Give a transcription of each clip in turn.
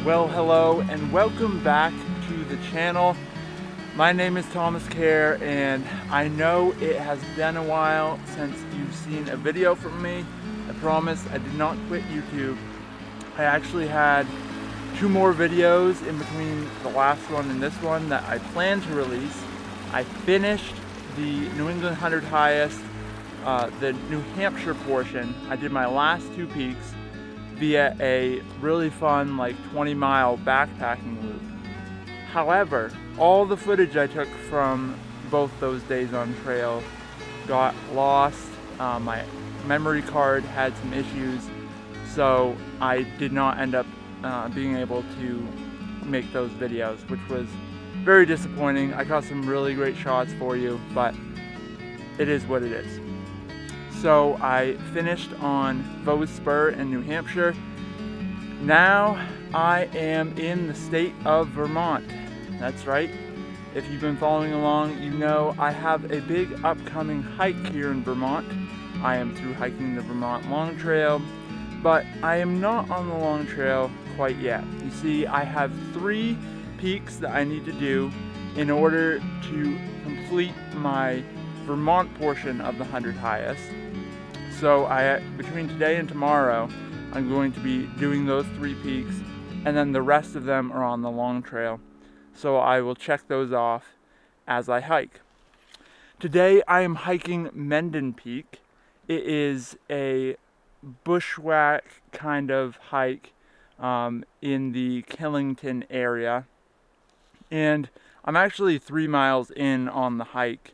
Well, hello and welcome back to the channel. My name is Thomas Kerr, and I know it has been a while since you've seen a video from me. I promise I did not quit YouTube. I actually had 2 more videos in between the last one and this one that I plan to release. I finished the New England 100 highest, the New Hampshire portion. I did my last 2 peaks via a really fun 20-mile backpacking loop. However, all the footage I took from both those days on trail got lost. My memory card had some issues, so I did not end up being able to make those videos, which was very disappointing. I got some really great shots for you, but it is what it is. So I finished on Vaux Spur in New Hampshire. Now I am in the state of Vermont. That's right. If you've been following along, you know I have a big upcoming hike here in Vermont. I am through hiking the Vermont Long Trail, but I am not on the Long Trail quite yet. You see, I have 3 peaks that I need to do in order to complete my Vermont portion of the 100 highest. So between today and tomorrow, I'm going to be doing those 3 peaks, and then the rest of them are on the Long Trail. So I will check those off as I hike. Today I am hiking Mendon Peak. It is a bushwhack kind of hike in the Killington area. And I'm actually 3 miles in on the hike.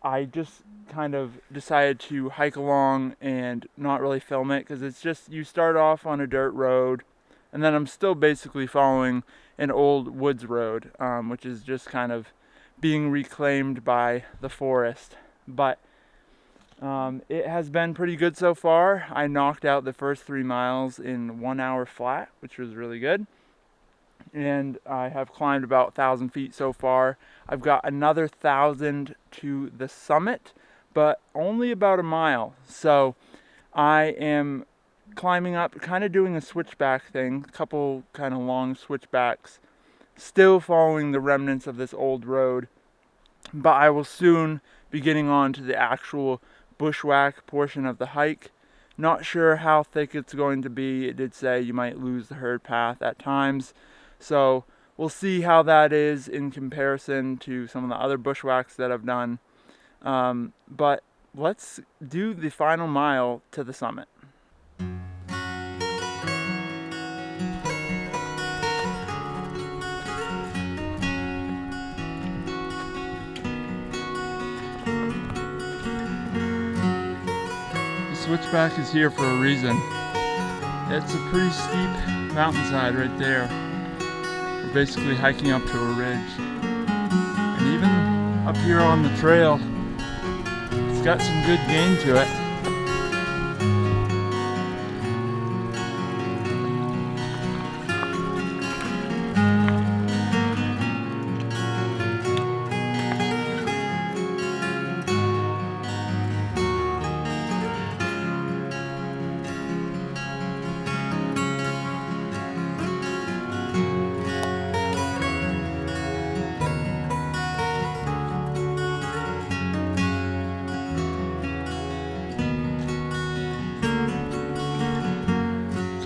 I just kind of decided to hike along and not really film it, because it's just, you start off on a dirt road, and then I'm still basically following an old woods road, which is just kind of being reclaimed by the forest. But it has been pretty good so far. I knocked out the first 3 miles in 1 hour flat, which was really good. And I have climbed about 1,000 feet so far. I've got another 1,000 to the summit, but only about a mile. So I am climbing up, kind of doing a switchback thing, a couple kind of long switchbacks, still following the remnants of this old road. But I will soon be getting on to the actual bushwhack portion of the hike. Not sure how thick it's going to be. It did say you might lose the herd path at times. So we'll see how that is in comparison to some of the other bushwhacks that I've done. But let's do the final mile to the summit. The switchback is here for a reason. It's a pretty steep mountainside right there. We're basically hiking up to a ridge. And even up here on the trail, it's got some good gain to it.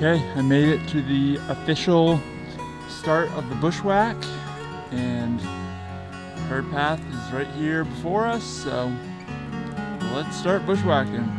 Okay, I made it to the official start of the bushwhack, and the herd path is right here before us, so let's start bushwhacking.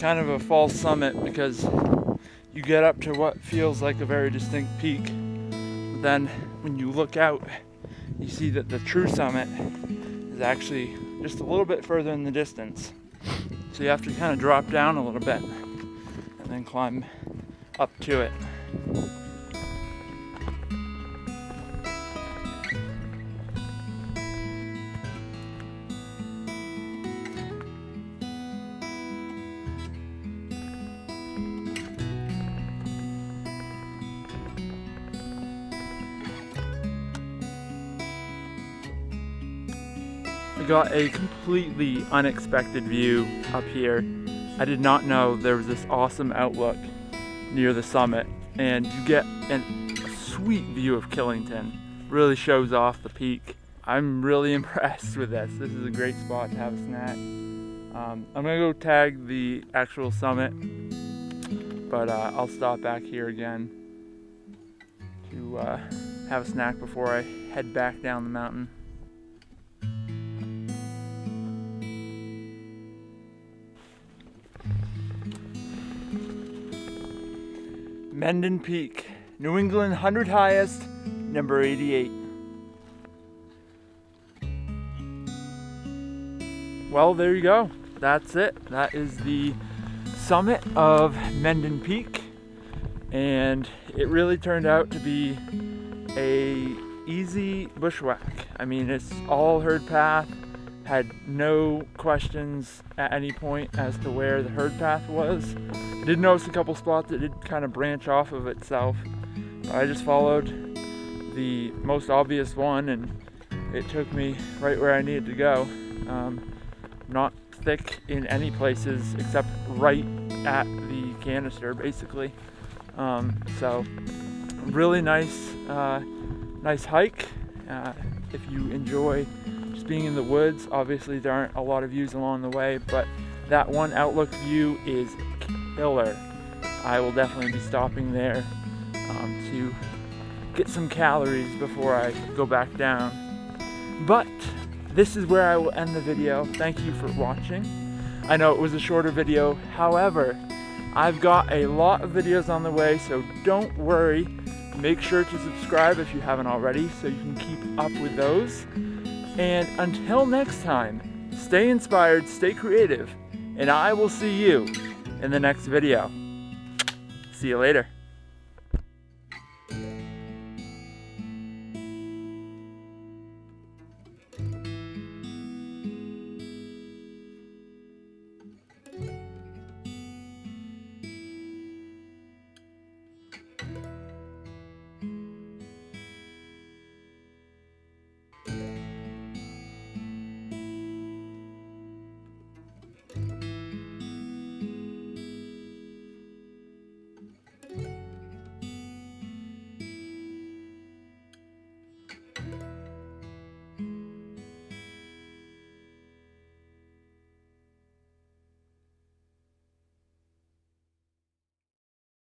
kind of a false summit because you get up to what feels like a very distinct peak. But then when you look out, you see that the true summit is actually just a little bit further in the distance. So you have to kind of drop down a little bit and then climb up to it. I got a completely unexpected view up here. I did not know there was this awesome outlook near the summit, and you get a sweet view of Killington. Really shows off the peak. I'm really impressed with this. This is a great spot to have a snack. I'm gonna go tag the actual summit, but I'll stop back here again to have a snack before I head back down the mountain. Mendon Peak, New England 100 highest, number 88. Well, there you go. That's it. That is the summit of Mendon Peak, and it really turned out to be a easy bushwhack. I mean, it's all herd path. Had no questions at any point as to where the herd path was. I did notice a couple spots that did kind of branch off of itself. I just followed the most obvious one and it took me right where I needed to go. Not thick in any places except right at the canister, basically. So really nice hike. If you enjoy just being in the woods, obviously there aren't a lot of views along the way, but that one outlook view is killer. I will definitely be stopping there to get some calories before I go back down. But this is where I will end the video. Thank you for watching. I know it was a shorter video, however, I've got a lot of videos on the way, so don't worry. Make sure to subscribe if you haven't already so you can keep up with those. And until next time, stay inspired, stay creative, and I will see you in the next video. See you later.